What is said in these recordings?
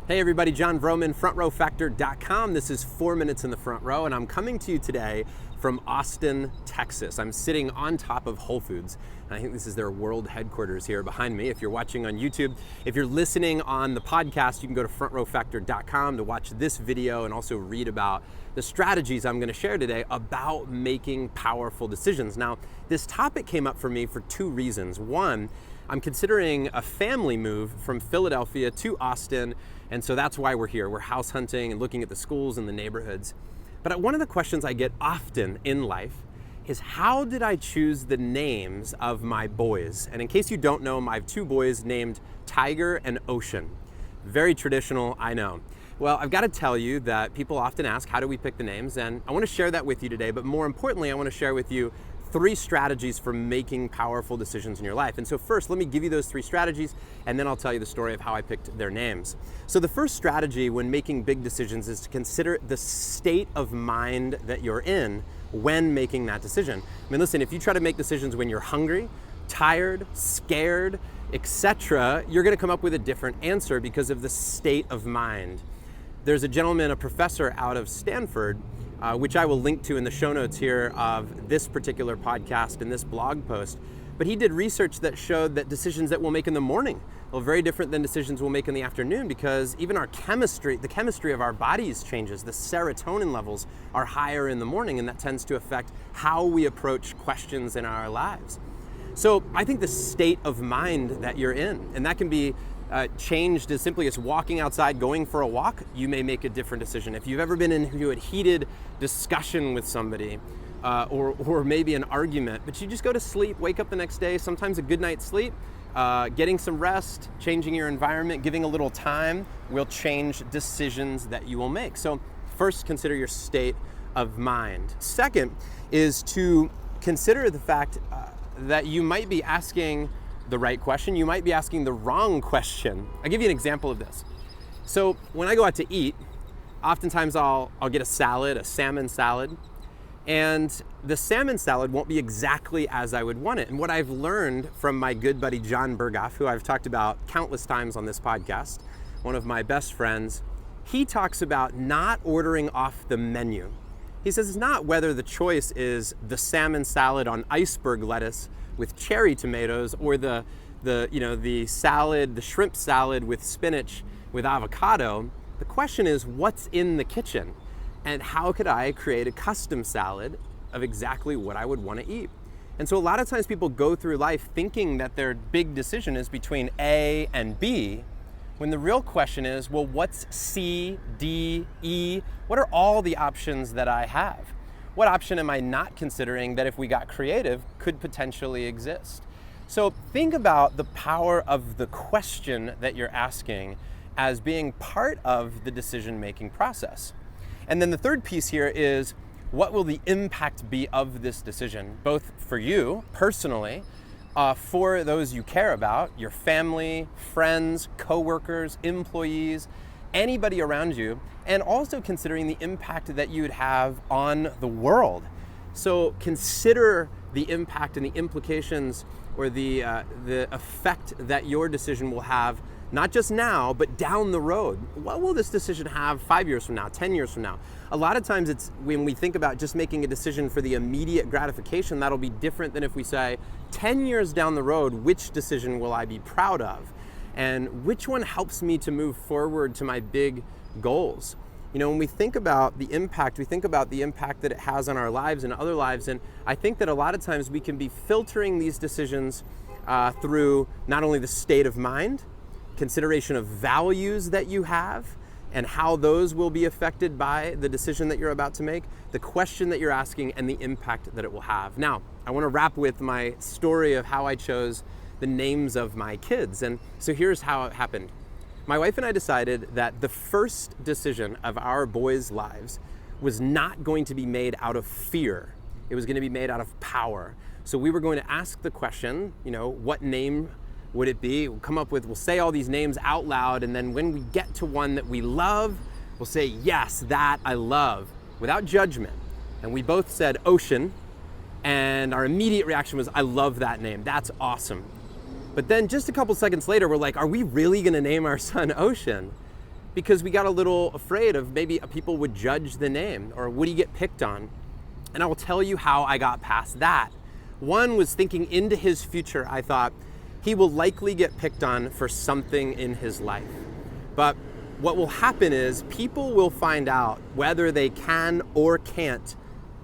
Hey everybody, John Vroman, frontrowfactor.com. This is 4 Minutes in the Front Row, and I'm coming to you today from Austin, Texas. I'm sitting on top of Whole Foods, and I think this is their world headquarters here behind me. If you're watching on YouTube, if you're listening on the podcast, you can go to frontrowfactor.com to watch this video and also read about the strategies I'm going to share today about making powerful decisions. Now, this topic came up for me for two reasons. One, I'm considering a family move from Philadelphia to Austin, and so that's why we're here. We're house hunting and looking at the schools and the neighborhoods. But one of the questions I get often in life is, how did I choose the names of my boys? And in case you don't know, I have two boys named Tiger and Ocean. Very traditional, I know. Well, I've got to tell you that people often ask, how do we pick the names? And I want to share that with you today, but more importantly, I want to share with you 3 strategies for making powerful decisions in your life. And so first, let me give you those 3 strategies, and then I'll tell you the story of how I picked their names. So the first strategy when making big decisions is to consider the state of mind that you're in when making that decision. I mean, listen, if you try to make decisions when you're hungry, tired, scared, etc., you're gonna come up with a different answer because of the state of mind. There's a gentleman, a professor out of Stanford, which I will link to in the show notes here of this particular podcast and this blog post. But he did research that showed that decisions that we'll make in the morning are very different than decisions we'll make in the afternoon, because even our chemistry, the chemistry of our bodies changes. The serotonin levels are higher in the morning, and that tends to affect how we approach questions in our lives. So I think the state of mind that you're in, and that can be changed as simply as walking outside, going for a walk, you may make a different decision. If you've ever been into a heated discussion with somebody, or maybe an argument, but you just go to sleep, wake up the next day, sometimes a good night's sleep, getting some rest, changing your environment, giving a little time will change decisions that you will make. So first, consider your state of mind. Second is to consider the fact that you might be asking the right question, you might be asking the wrong question. I'll give you an example of this. So when I go out to eat, oftentimes I'll get a salad, a salmon salad, and the salmon salad won't be exactly as I would want it. And what I've learned from my good buddy John Berghoff, who I've talked about countless times on this podcast, one of my best friends, he talks about not ordering off the menu. He says it's not whether the choice is the salmon salad on iceberg lettuce with cherry tomatoes, or the salad, the shrimp salad with spinach with avocado. The question is, what's in the kitchen, and how could I create a custom salad of exactly what I would want to eat? And so a lot of times people go through life thinking that their big decision is between A and B, when the real question is, well, what's C, D, E? What are all the options that I have? What option am I not considering that, if we got creative, could potentially exist? So think about the power of the question that you're asking as being part of the decision-making process. And then the third piece here is, what will the impact be of this decision, both for you personally, for those you care about, your family, friends, coworkers, employees, anybody around you, and also considering the impact that you would have on the world. So consider the impact and the implications, or the effect that your decision will have, not just now, but down the road. What will this decision have 5 years from now, 10 years from now? A lot of times it's when we think about just making a decision for the immediate gratification, that'll be different than if we say, 10 years down the road, which decision will I be proud of? And which one helps me to move forward to my big goals? You know, when we think about the impact, we think about the impact that it has on our lives and other lives. And I think that a lot of times we can be filtering these decisions through not only the state of mind, consideration of values that you have, and how those will be affected by the decision that you're about to make, the question that you're asking, and the impact that it will have. Now, I want to wrap with my story of how I chose the names of my kids. And so here's how it happened. My wife and I decided that the first decision of our boys' lives was not going to be made out of fear. It was going to be made out of power. So we were going to ask the question, what name would it be? We'll say all these names out loud, and then when we get to one that we love, we'll say, yes, that I love, without judgment. And we both said Ocean, and our immediate reaction was, I love that name, that's awesome. But then just a couple seconds later, we're like, are we really gonna name our son Ocean? because we got a little afraid of maybe people would judge the name or would he get picked on. And I will tell you how I got past that. One was thinking into his future. I thought he will likely get picked on for something in his life. But what will happen is people will find out whether they can or can't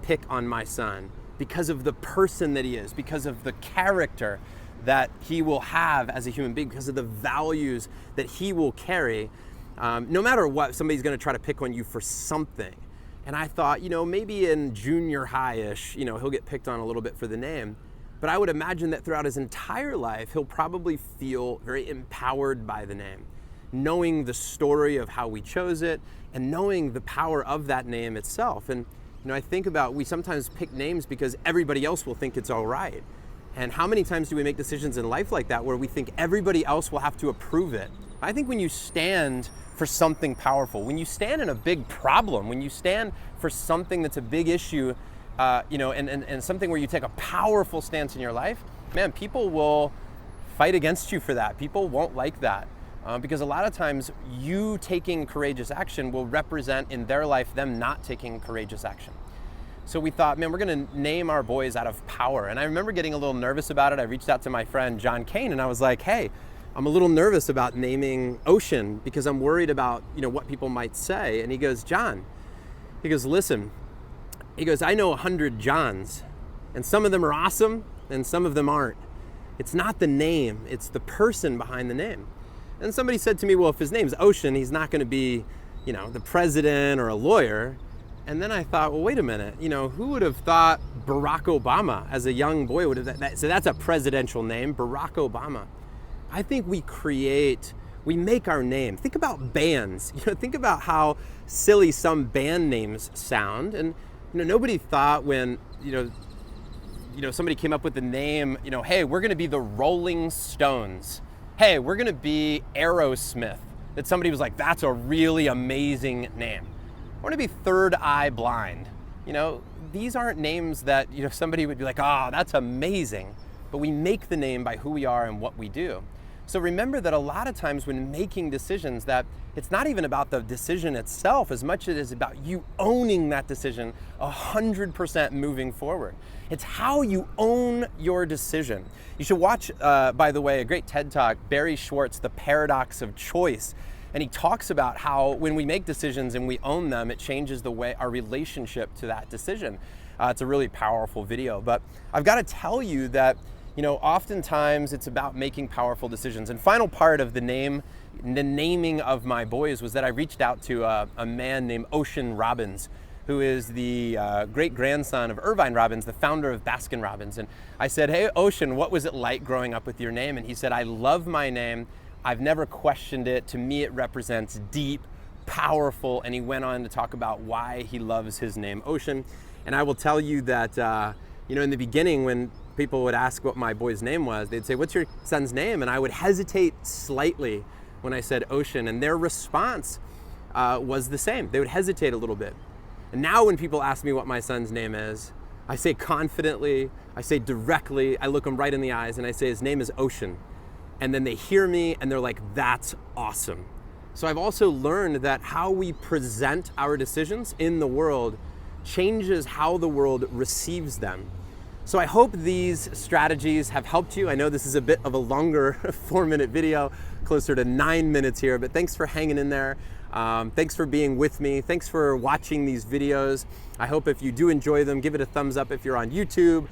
pick on my son because of the person that he is, because of the character that he will have as a human being, because of the values that he will carry. No matter what, somebody's going to try to pick on you for something. And I thought, maybe in junior high-ish, he'll get picked on a little bit for the name. But I would imagine that throughout his entire life, he'll probably feel very empowered by the name, knowing the story of how we chose it and knowing the power of that name itself. And I think about, we sometimes pick names because everybody else will think it's all right. And how many times do we make decisions in life like that where we think everybody else will have to approve it? I think when you stand for something powerful, when you stand in a big problem, when you stand for something that's a big issue, and something where you take a powerful stance in your life, man, people will fight against you for that. People won't like that. Because a lot of times you taking courageous action will represent in their life them not taking courageous action. So we thought, man, we're gonna name our boys out of power. And I remember getting a little nervous about it. I reached out to my friend John Kane and I was like, hey, I'm a little nervous about naming Ocean because I'm worried about what people might say. And he goes, John, he goes, listen, he goes, I know 100 Johns and some of them are awesome and some of them aren't. It's not the name, it's the person behind the name. And somebody said to me, well, if his name's Ocean, he's not going to be, the president or a lawyer. And then I thought, well, wait a minute, who would have thought Barack Obama as a young boy would have, so that's a presidential name, Barack Obama. I think we make our name. Think about bands, think about how silly some band names sound. And, nobody thought when, somebody came up with the name, hey, we're going to be the Rolling Stones. Hey, we're gonna be Aerosmith, that somebody was like, that's a really amazing name. I wanna be Third Eye Blind. These aren't names that somebody would be like, oh, that's amazing. But we make the name by who we are and what we do. So remember that a lot of times when making decisions that it's not even about the decision itself as much as it is about you owning that decision 100% moving forward. It's how you own your decision. You should watch, by the way, a great TED Talk, Barry Schwartz, The Paradox of Choice. And he talks about how when we make decisions and we own them, it changes the way our relationship to that decision. It's a really powerful video. But I've got to tell you that oftentimes it's about making powerful decisions. And final part of the naming of my boys was that I reached out to a man named Ocean Robbins, who is the great-grandson of Irvine Robbins, the founder of Baskin-Robbins. And I said, hey, Ocean, what was it like growing up with your name? And he said, I love my name. I've never questioned it. To me, it represents deep, powerful, and he went on to talk about why he loves his name, Ocean. And I will tell you that, in the beginning, when people would ask what my boy's name was, they'd say, what's your son's name? And I would hesitate slightly when I said Ocean, and their response was the same. They would hesitate a little bit. And now when people ask me what my son's name is, I say confidently, I say directly, I look them right in the eyes and I say his name is Ocean. And then they hear me and they're like, that's awesome. So I've also learned that how we present our decisions in the world changes how the world receives them. So I hope these strategies have helped you. I know this is a bit of a longer 4-minute video, closer to 9 minutes here, but thanks for hanging in there. Thanks for being with me. Thanks for watching these videos. I hope if you do enjoy them, give it a thumbs up if you're on YouTube.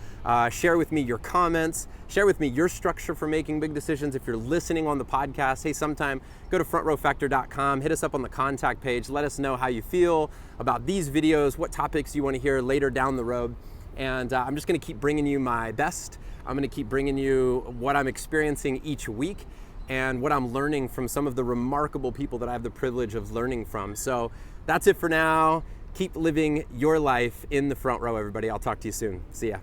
Share with me your comments. Share with me your structure for making big decisions. If you're listening on the podcast, hey, sometime go to frontrowfactor.com, hit us up on the contact page. Let us know how you feel about these videos, what topics you want to hear later down the road. And I'm just going to keep bringing you my best. I'm going to keep bringing you what I'm experiencing each week and what I'm learning from some of the remarkable people that I have the privilege of learning from. So that's it for now. Keep living your life in the front row, everybody. I'll talk to you soon. See ya.